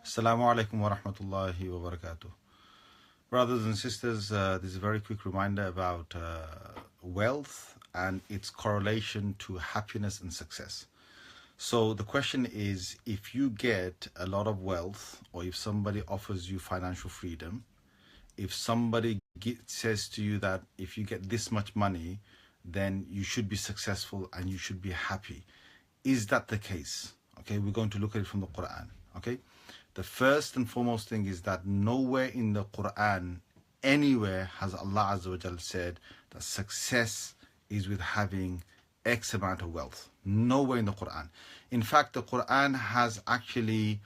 Assalamu alaikum wa rahmatullahi wa barakatuh. Brothers and sisters, this is a very quick reminder about wealth and its correlation to happiness and success. So the question is, if you get a lot of wealth, or if somebody offers you financial freedom, if somebody says to you that if you get this much money, then you should be successful and you should be happy. Is that the case? Okay, we're going to look at it from the Quran. Okay, the first and foremost thing is that nowhere in the Quran, anywhere, has Allah Azza wa Jal said that success is with having X amount of wealth. Nowhere in the Quran. In fact, the Quran has actually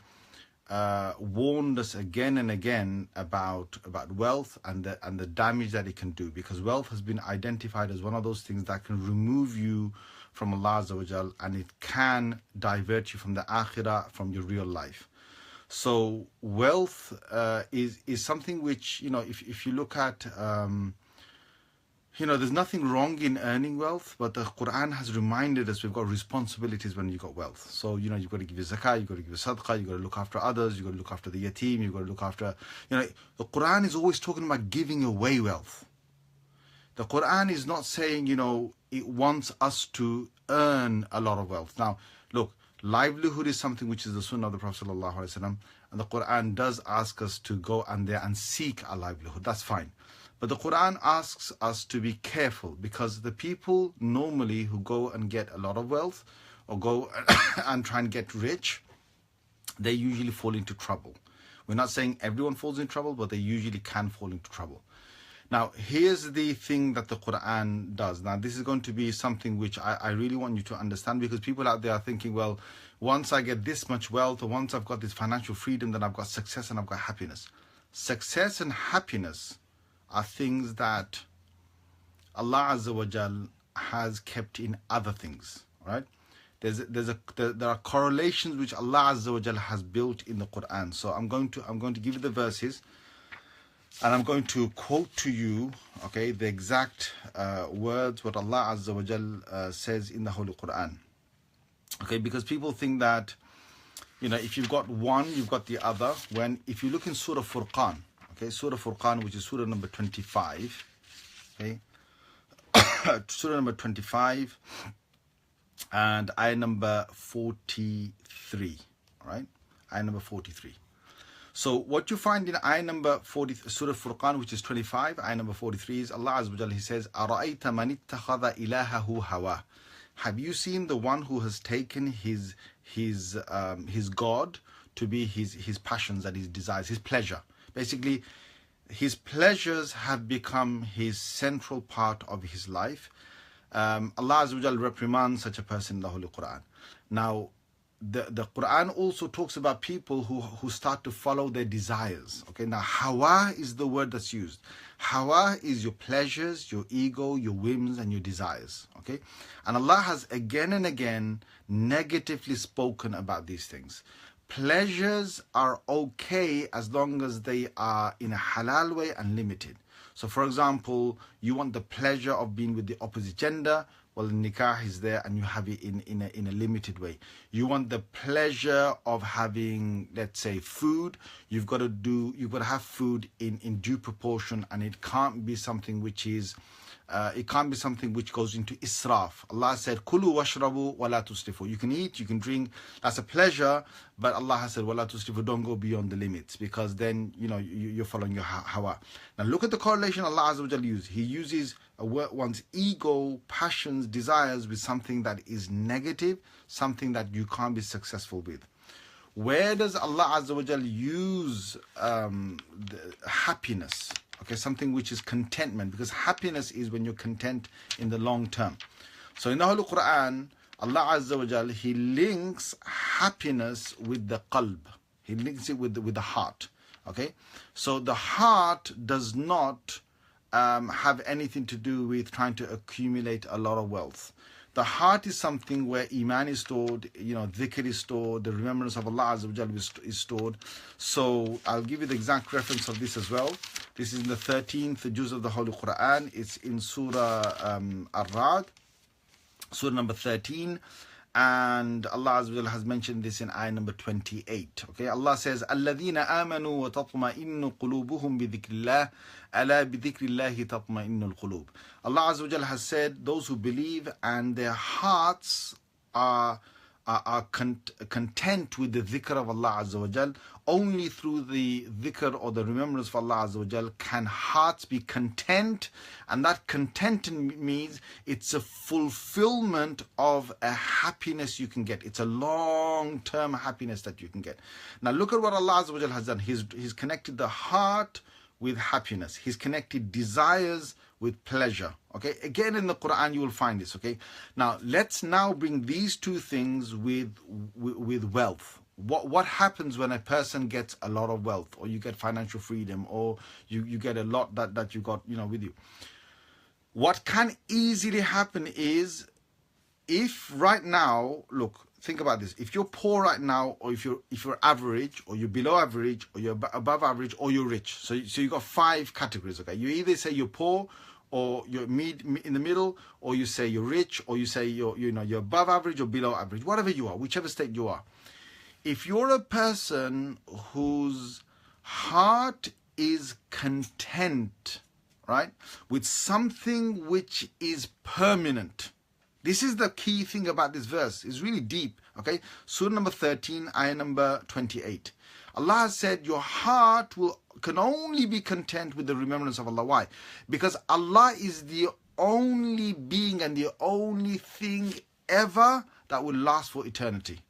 warned us again and again about wealth and the damage that it can do, because wealth has been identified as one of those things that can remove you from Allah Azza wa Jal, and it can divert you from the akhirah, from your real life. So wealth is something which, if you look at there's nothing wrong in earning wealth, but the Quran has reminded us we've got responsibilities when you got wealth. So, you've got to give your zakah, you've got to give your sadaqah, you've got to look after others, you've got to look after the yatim, you've got to look after, the Quran is always talking about giving away wealth. The Quran is not saying, it wants us to earn a lot of wealth. Now, look, livelihood is something which is the sunnah of the Prophet ﷺ, and the Quran does ask us to go and there and seek a livelihood. That's fine. But the Quran asks us to be careful, because the people normally who go and get a lot of wealth or go and try and get rich, they usually fall into trouble. We're not saying everyone falls in trouble, but they usually can fall into trouble. Now, here's the thing that the Quran does. Now, this is going to be something which I really want you to understand, because people out there are thinking, well, once I get this much wealth, or once I've got this financial freedom, then I've got success and I've got happiness. Success and happiness are things that Allah Azza wa Jal has kept in other things, right? There are correlations which Allah Azza wa Jal has built in the Quran. So I'm going to give you the verses, and I'm going to quote to you, okay, the exact words what Allah Azza wa Jal says in the Holy Quran. Okay, because people think that, if you've got one, you've got the other. When, if you look in Surah Furqan, okay, Surah Furqan, which is Surah number 25, okay, Surah number 25, and ayah number 43, all right, ayah number 43. So what you find in ayah number 40, Surah Furqan, which is 25, ayah number 43, is Allah Azza wa Jalla, He says, أَرَأَيْتَ مَنِ اتَّخَذَ إِلَهَهُ هَوَاهُ. Have you seen the one who has taken his God to be his passions and his desires, his pleasure? Basically, his pleasures have become his central part of his life. Allah Azza wa Jalla reprimands such a person in the Holy Quran. Now, the Quran also talks about people who start to follow their desires. Okay, now hawa is the word that's used. Hawa is your pleasures, your ego, your whims, and your desires. Okay, and Allah has again and again negatively spoken about these things. Pleasures are okay as long as they are in a halal way and limited. So, for example, you want the pleasure of being with the opposite gender. Well, the nikah is there, and you have it in a limited way. You want the pleasure of having, let's say, food. You've got to have food in due proportion, and it can't be something which is which goes into israf. Allah said, "Kulu washrabu wa la tusrifu." You can eat, you can drink. That's a pleasure, but Allah has said, "Wa la tusrifu." Don't go beyond the limits, because then you're following your hawa. Now look at the correlation Allah Azza wa Jalla uses. He uses one's ego, passions, desires with something that is negative, something that you can't be successful with. Where does Allah Azza wa Jalla use happiness? Okay, something which is contentment, because happiness is when you're content in the long term. So in the Holy Quran, Allah Azza wa Jal, He links happiness with the qalb. He links it with the heart. Okay, so the heart does not have anything to do with trying to accumulate a lot of wealth. The heart is something where iman is stored, dhikr is stored, the remembrance of Allah Azza wa Jal is stored. So I'll give you the exact reference of this as well. This is in the 13th juz of the Holy Quran. It's in Surah Ar-Ra'd, Surah number 13, And Allah Azza wa Jalla has mentioned this in ayah number 28. Okay, Allah says, الَّذِينَ آمَنُوا وَتَطْمَئِنُّ قُلُوبُهُم بِذِكْرِ اللَّهِ أَلَا بِذِكْرِ اللَّهِ تَطْمَئِنُّ الْقُلُوبُ. Allah Azza wa Jalla has said, those who believe and their hearts are content with the dhikr of Allah Azza wa Jal. Only through the dhikr or the remembrance of Allah Azza wa Jal can hearts be content, and that content means it's a fulfillment of a happiness you can get. It's a long-term happiness that you can get. Now look at what Allah Azza wa Jal has done. He's connected the heart with happiness. He's connected desires with pleasure. Okay, again in the Quran you will find this. Okay, now let's now bring these two things with wealth. What happens when a person gets a lot of wealth, or you get financial freedom, or you get a lot that you got, with you? What can easily happen is, if right now, look, think about this. If you're poor right now, or if you're average, or you're below average, or you're above average, or you're rich. So you got 5 categories. Okay, you either say you're poor, or you're in the middle, or you say you're rich, or you say you're above average or below average. Whatever you are, whichever state you are. If you're a person whose heart is content, right, with something which is permanent. This is the key thing about this verse. It's really deep. Okay, Surah number 13, ayah number 28. Allah has said your heart can only be content with the remembrance of Allah. Why? Because Allah is the only being and the only thing ever that will last for eternity.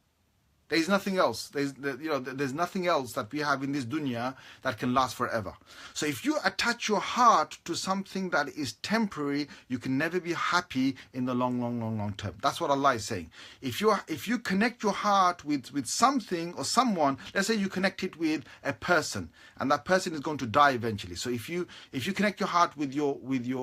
There is nothing else. There's nothing else that we have in this dunya that can last forever. So if you attach your heart to something that is temporary, you can never be happy in the long term. That's what Allah is saying. If you connect your heart with something or someone, let's say you connect it with a person, and that person is going to die eventually. So if you connect your heart with your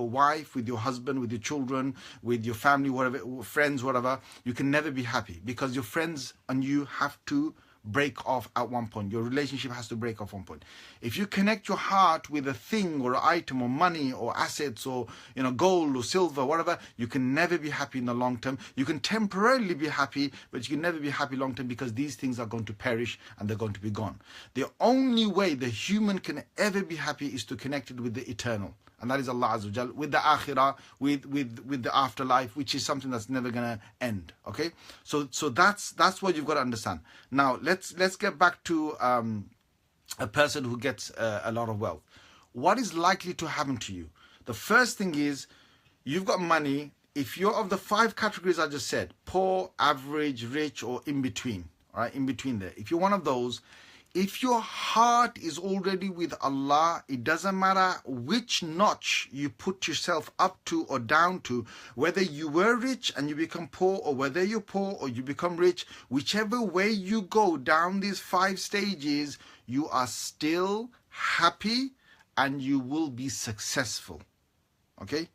wife, with your husband, with your children, with your family, whatever, friends, whatever, you can never be happy, because your friends and you have to break off at one point. Your relationship has to break off one point. If you connect your heart with a thing or an item or money or assets or gold or silver, whatever, you can never be happy in the long term. You can temporarily be happy, but you can never be happy long term, because these things are going to perish and they're going to be gone. The only way the human can ever be happy is to connect it with the eternal. And that is Allah Azza wa Jal, with the akhirah, with the afterlife, which is something that's never gonna end. Okay, so that's what you've got to understand. Now let's get back to a person who gets a lot of wealth. What is likely to happen to you? The first thing is, you've got money. If you're of the 5 categories I just said, poor, average, rich, or in between, all right, in between there. If you're one of those, if your heart is already with Allah, it doesn't matter which notch you put yourself up to or down to, whether you were rich and you become poor, or whether you're poor or you become rich, whichever way you go down these 5 stages, you are still happy and you will be successful. Okay?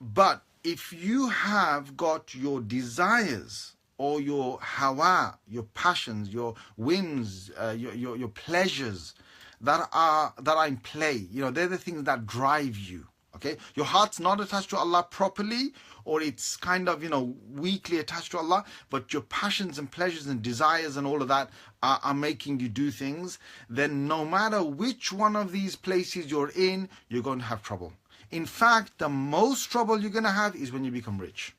But if you have got your desires, or your hawa, your passions, your whims, your pleasures that are in play, they're the things that drive you. Okay, your heart's not attached to Allah properly, or it's kind of weakly attached to Allah, but your passions and pleasures and desires and all of that are making you do things. Then no matter which one of these places you're in, you're going to have trouble. In fact, the most trouble you're going to have is when you become rich.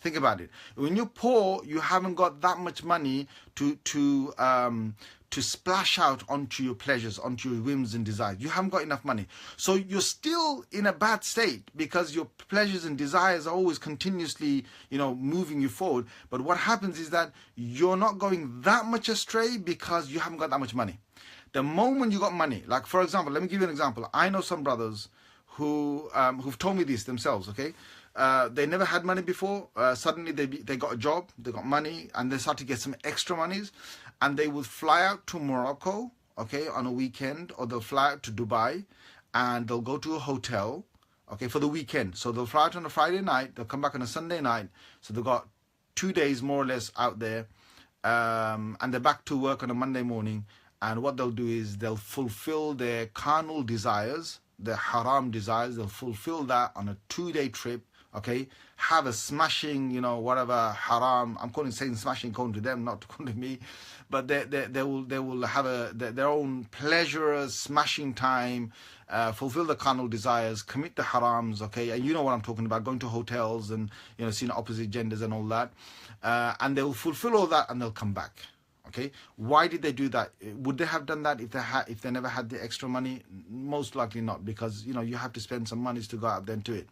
Think about it. When you're poor, you haven't got that much money to splash out onto your pleasures, onto your whims and desires. You haven't got enough money. So you're still in a bad state, because your pleasures and desires are always continuously, moving you forward. But what happens is that you're not going that much astray because you haven't got that much money. The moment you got money, like for example, let me give you an example. I know some brothers who've told me this themselves, okay? They never had money before. Suddenly they got a job, they got money, and they start to get some extra monies, and they would fly out to Morocco, okay, on a weekend, or they'll fly out to Dubai, and they'll go to a hotel, okay, for the weekend. So they'll fly out on a Friday night, they'll come back on a Sunday night, so they've got 2 days more or less out there, and they're back to work on a Monday morning, and what they'll do is they'll fulfill their carnal desires, their haram desires, they'll fulfill that on a 2-day trip. okay, have a smashing, whatever haram. I'm saying smashing according to them, not according to me, but they will have their own pleasurous smashing time, fulfill the carnal desires, commit the harams, okay, and you know what I'm talking about, going to hotels and seeing opposite genders and all that, and they will fulfill all that and they'll come back. Okay, why did they do that? Would they have done that if they never had the extra money? Most likely not, because you have to spend some monies to go out there and do it.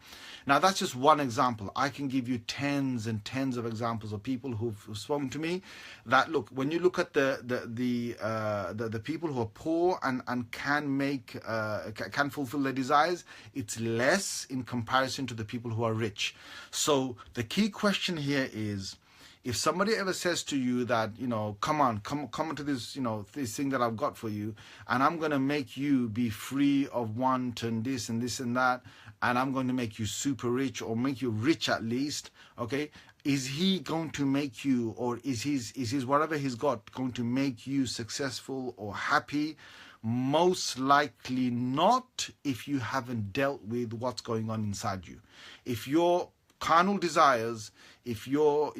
Now that's just one example. I can give you tens and tens of examples of people who've spoken to me that, look, when you look at the people who are poor and can fulfill their desires, it's less in comparison to the people who are rich. So the key question here is, if somebody ever says to you that, come to this, this thing that I've got for you, and I'm going to make you be free of want and this and this and that, and I'm going to make you super rich, or make you rich at least, okay, is he going to make you, or is his whatever he's got going to make you successful or happy? Most likely not, if you haven't dealt with what's going on inside you. If your carnal desires, if your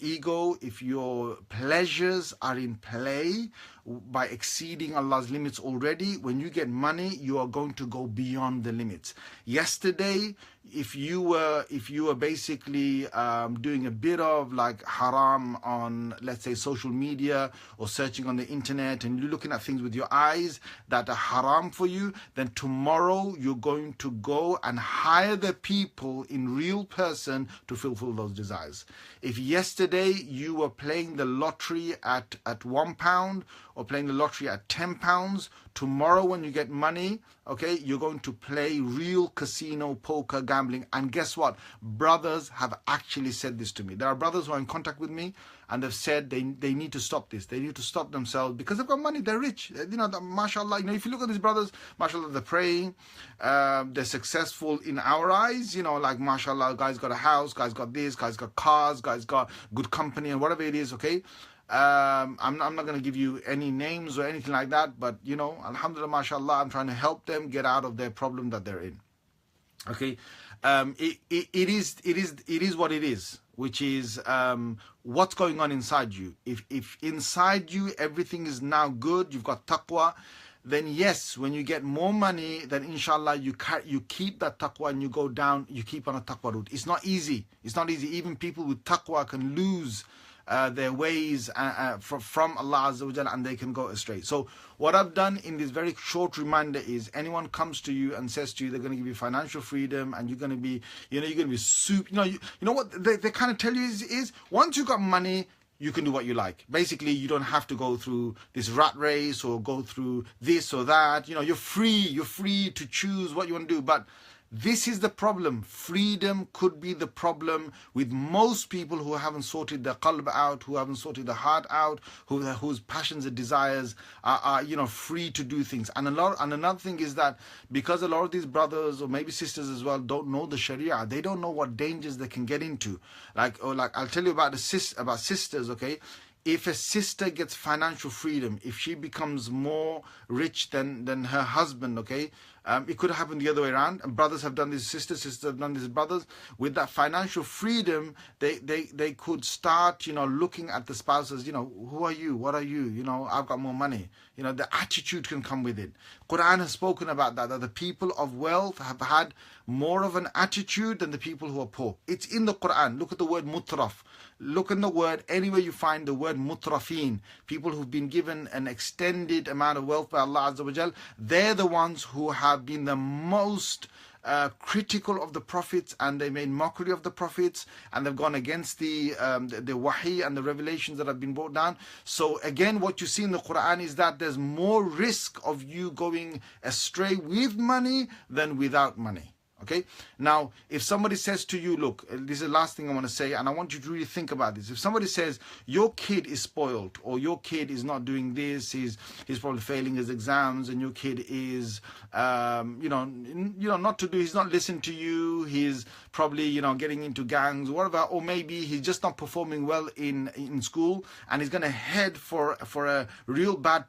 ego, if your pleasures are in play by exceeding Allah's limits already, when you get money, you are going to go beyond the limits. Yesterday, if you were basically doing a bit of like haram on, let's say, social media or searching on the internet, and you're looking at things with your eyes that are haram for you, then tomorrow you're going to go and hire the people in real person to fulfill those desires. If yesterday you were playing the lottery at £1 or playing the lottery at £10, tomorrow when you get money, okay, you're going to play real casino, poker, gambling. And guess what? Brothers have actually said this to me. There are brothers who are in contact with me, and they've said they need to stop this. They need to stop themselves because they've got money. They're rich. Mashallah. If you look at these brothers, mashallah, they're praying. They're successful in our eyes. Like mashallah, guy's got a house, guy's got this, guy's got cars, guy's got good company and whatever it is. Okay. I'm not going to give you any names or anything like that, but alhamdulillah, mashallah, I'm trying to help them get out of their problem that they're in. Okay. It is what it is, which is what's going on inside you. If inside you everything is now good, you've got taqwa, then yes, when you get more money, then inshallah you keep that taqwa and you go down, you keep on a taqwa route. It's not easy. Even people with taqwa can lose their ways from Allah Azza wa Jalla, and they can go astray. So what I've done in this very short reminder is, anyone comes to you and says to you they're going to give you financial freedom and you're going to be, you're going to be super, you know what they kind of tell you is once you got money, you can do what you like. Basically, you don't have to go through this rat race or go through this or that. You're free to choose what you want to do. But this is the problem. Freedom could be the problem with most people who haven't sorted their qalb out, who haven't sorted their heart out, whose passions and desires are free to do things. And another thing is that because a lot of these brothers or maybe sisters as well don't know the Sharia, they don't know what dangers they can get into. Like I'll tell you about sisters, okay? If a sister gets financial freedom, if she becomes more rich than her husband, okay, it could happen the other way around. And brothers have done this, sisters have done this, brothers. With that financial freedom, they could start, looking at the spouses, who are you? What are you? I've got more money. The attitude can come with it. Quran has spoken about that the people of wealth have had more of an attitude than the people who are poor. It's in the Quran. Look at the word mutraf. Look in the word, anywhere you find the word mutrafin, people who've been given an extended amount of wealth by Allah Azza wa Jal, they're the ones who have been the most critical of the prophets, and they made mockery of the prophets, and they've gone against the wahi and the revelations that have been brought down. So again, what you see in the Quran is that there's more risk of you going astray with money than without money. Okay. Now, if somebody says to you, look, this is the last thing I want to say, and I want you to really think about this. If somebody says your kid is spoiled, or your kid is not doing this, he's probably failing his exams, and your kid is, not to do, he's not listening to you, he's probably, getting into gangs or whatever, or maybe he's just not performing well in school, and he's going to head for a real bad,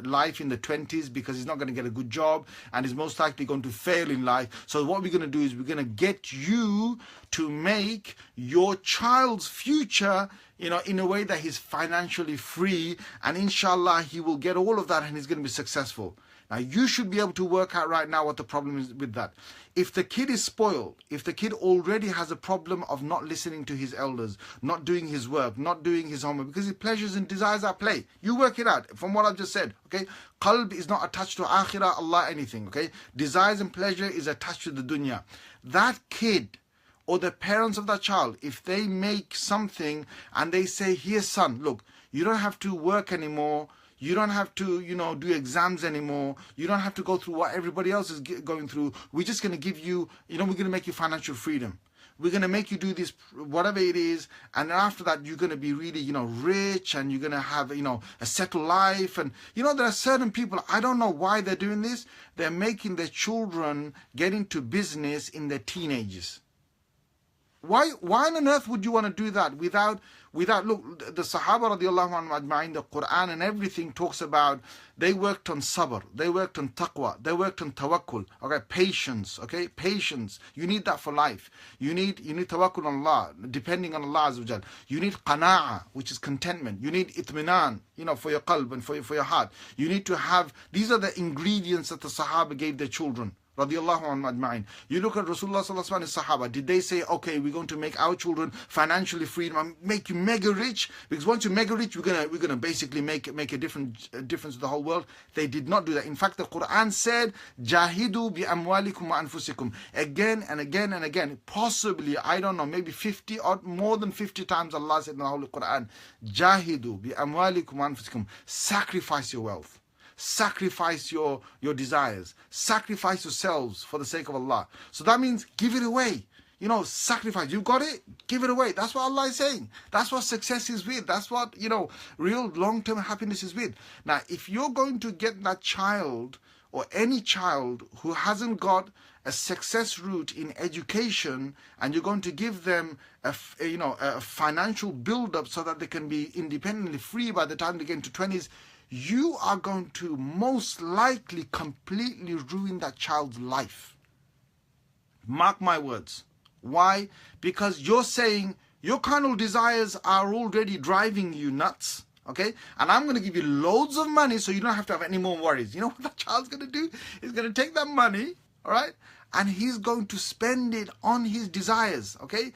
life in the 20s because he's not going to get a good job, and he's most likely going to fail in life. So what we're going to do is we're going to get you to make your child's future, in a way that he's financially free, and inshallah he will get all of that and he's going to be successful. Now you should be able to work out right now what the problem is with that. If the kid is spoiled, if the kid already has a problem of not listening to his elders, not doing his work, not doing his homework, because his pleasures and desires are play. You work it out from what I've just said, okay? Qalb is not attached to akhirah, Allah, anything, okay? Desires and pleasure is attached to the dunya. That kid or the parents of that child, if they make something and they say, here son, look, you don't have to work anymore, you don't have to, do exams anymore. You don't have to go through what everybody else is going through. We're just going to give you, we're going to make you financial freedom. We're going to make you do this, whatever it is. And then after that, you're going to be really, rich, and you're going to have, a settled life. And, there are certain people, I don't know why they're doing this. They're making their children get into business in their teenagers. Why on earth would you want to do that without, look, the Sahaba radiallahu anhu ajma'in, the Quran and everything talks about, they worked on sabr, they worked on taqwa, they worked on tawakkul, okay, patience, you need that for life. You need tawakkul on Allah, depending on Allah Azza wa Jal. You need qana'a, which is contentment. You need itminan, for your qalb and for your heart. You need to have, these are the ingredients that the Sahaba gave their children. Radiallahu anhu ajma'in. You look at Rasulullah sallallahu alaihi wasallam and Sahaba. Did they say, okay, we're going to make our children financially free and make you mega rich? Because once you're mega rich, we're gonna basically make a difference to the whole world. They did not do that. In fact, the Quran said, "Jahidu bi amwalikum wa anfusikum." Again and again and again. Possibly, I don't know, maybe 50 or more than 50 times Allah said in the Holy Quran, "Jahidu bi amwalikum wa anfusikum." Sacrifice your wealth. Sacrifice your desires. Sacrifice yourselves for the sake of Allah. So that means give it away. Sacrifice. You got it? Give it away. That's what Allah is saying. That's what success is with. That's what, real long-term happiness is with. Now, if you're going to get that child or any child who hasn't got a success route in education, and you're going to give them a financial build-up so that they can be independently free by the time they get into 20s, you are going to most likely completely ruin that child's life. Mark my words. Why? Because you're saying your carnal desires are already driving you nuts. Okay? And I'm going to give you loads of money so you don't have to have any more worries. You know what that child's going to do? He's going to take that money, all right? And he's going to spend it on his desires, okay?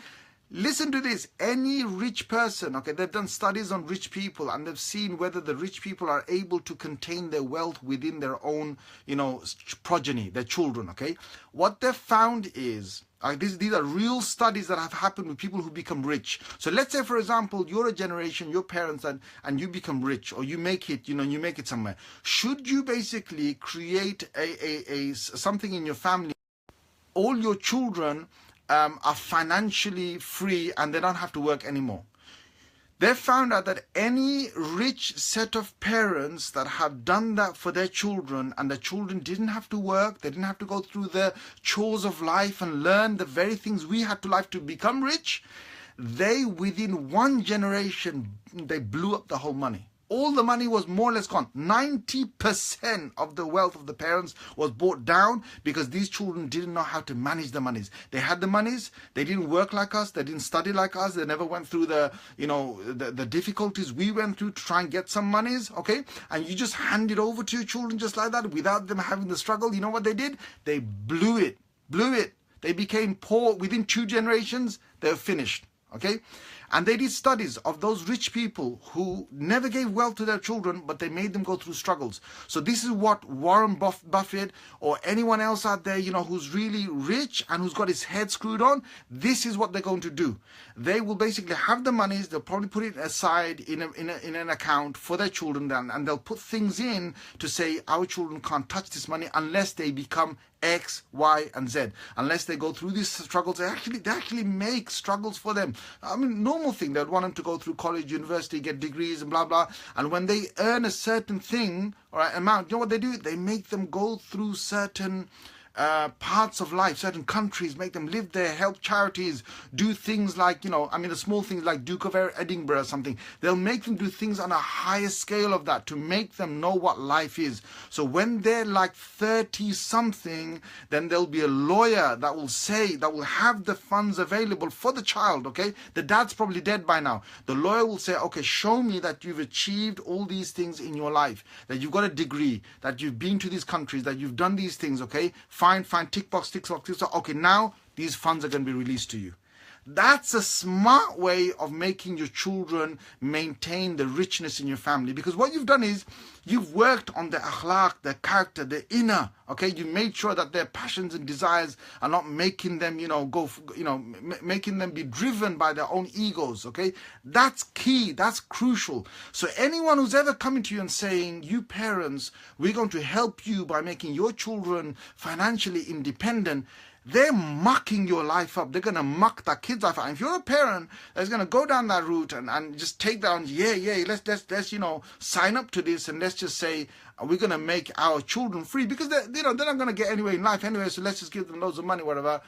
Listen to this. Any rich person, okay, they've done studies on rich people and they've seen whether the rich people are able to contain their wealth within their own, progeny, their children, okay? What they've found is, these are real studies that have happened with people who become rich. So let's say, for example, you're a generation, your parents, and you become rich, or you make it, you make it somewhere. Should you basically create a something in your family, all your children are financially free and they don't have to work anymore? They found out that any rich set of parents that have done that for their children, and the children didn't have to work, they didn't have to go through the chores of life and learn the very things we had to life to become rich, they, within one generation, they blew up the whole money. All the money was more or less gone. 90% of the wealth of the parents was brought down because these children didn't know how to manage the monies. They had the monies, they didn't work like us, they didn't study like us, they never went through the difficulties we went through to try and get some monies, okay? And you just hand it over to your children just like that without them having the struggle. You know what they did? They blew it. They became poor. Within 2 generations, they were finished, okay? And they did studies of those rich people who never gave wealth to their children, but they made them go through struggles. So this is what Warren Buffett or anyone else out there, who's really rich and who's got his head screwed on, this is what they're going to do. They will basically have the monies, they'll probably put it aside in an account for their children, and they'll put things in to say, our children can't touch this money unless they become X, Y, and Z. Unless they go through these struggles, they actually make struggles for them. I mean, normal thing, they'd want them to go through college, university, get degrees and blah, blah. And when they earn a certain thing or amount, you know what they do? They make them go through certain parts of life, certain countries, make them live there, help charities, do things like, the small things like Duke of Edinburgh or something. They'll make them do things on a higher scale of that to make them know what life is. So when they're like 30 something, then there'll be a lawyer that will have the funds available for the child, okay? The dad's probably dead by now. The lawyer will say, okay, show me that you've achieved all these things in your life, that you've got a degree, that you've been to these countries, that you've done these things, okay? Fine, tick box, tick box, tick box. Okay, now these funds are going to be released to you. That's a smart way of making your children maintain the richness in your family, because what you've done is you've worked on the akhlaq, the character, the inner, okay? You made sure that their passions and desires are not making them, making them be driven by their own egos, okay? That's key, that's crucial. So anyone who's ever coming to you and saying, you parents, we're going to help you by making your children financially independent, they're mucking your life up. They're going to muck that kid's life up. If you're a parent that's going to go down that route and just take that on, let's sign up to this, and let's just say we're going to make our children free, because they're not going to get anywhere in life anyway, so let's just give them loads of money, whatever.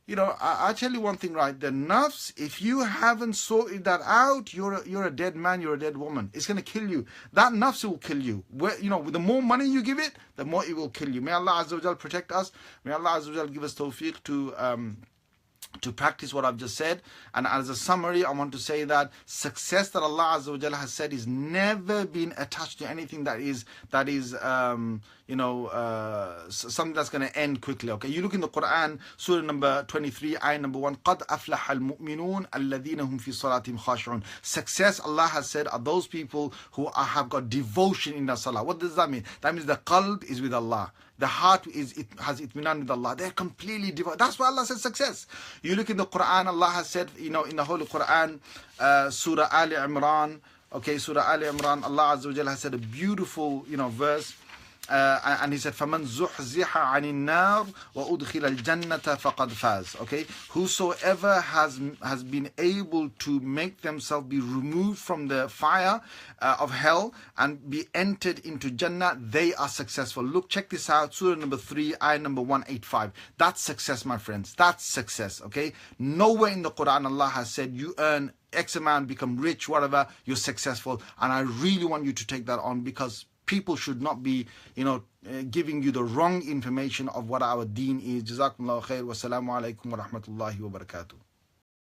I tell you one thing, right? The nafs, if you haven't sorted that out, you're a dead man, you're a dead woman. It's going to kill you. That nafs will kill you. The more money you give it, the more it will kill you. May Allah Azza wa Jal protect us. May Allah Azza wa Jal give us tawfiq to practice what I've just said. And as a summary, I want to say that success that Allah Azza wa Jalla has said is never been attached to anything that is something that's going to end quickly. Okay, you look in the Quran, Surah number 23, ayah number 1, قَدْ أَفْلَحَ الْمُؤْمِنُونَ الَّذِينَ هُمْ فِي صَلَاتِهِمْ خَاشِعُونَ. Success, Allah has said, are those people who have got devotion in their salah. What does that mean? That means the qalb is with Allah. The heart has itminan with Allah. They're completely devoted. That's why Allah says success. You look in the Quran, Allah has said, in the Holy Quran, Surah Ali Imran. Okay, Surah Ali Imran, Allah Azza wa Jalla has said a beautiful, verse. And he said, فَمَنْ زُحْزِحَ عَنِ النَّارِ وَأُدْخِلَ الْجَنَّةَ فَقَدْ فَازَ. Okay, whosoever has been able to make themselves be removed from the fire of hell and be entered into Jannah, they are successful. Look, check this out, Surah number 3, ayah number 185. That's success, my friends. That's success, okay? Nowhere in the Quran Allah has said you earn X amount, become rich, whatever, you're successful. And I really want you to take that on, because people should not be, giving you the wrong information of what our deen is. Jazakumullahu khair. Wassalamu alaikum wa rahmatullahi wa barakatuh.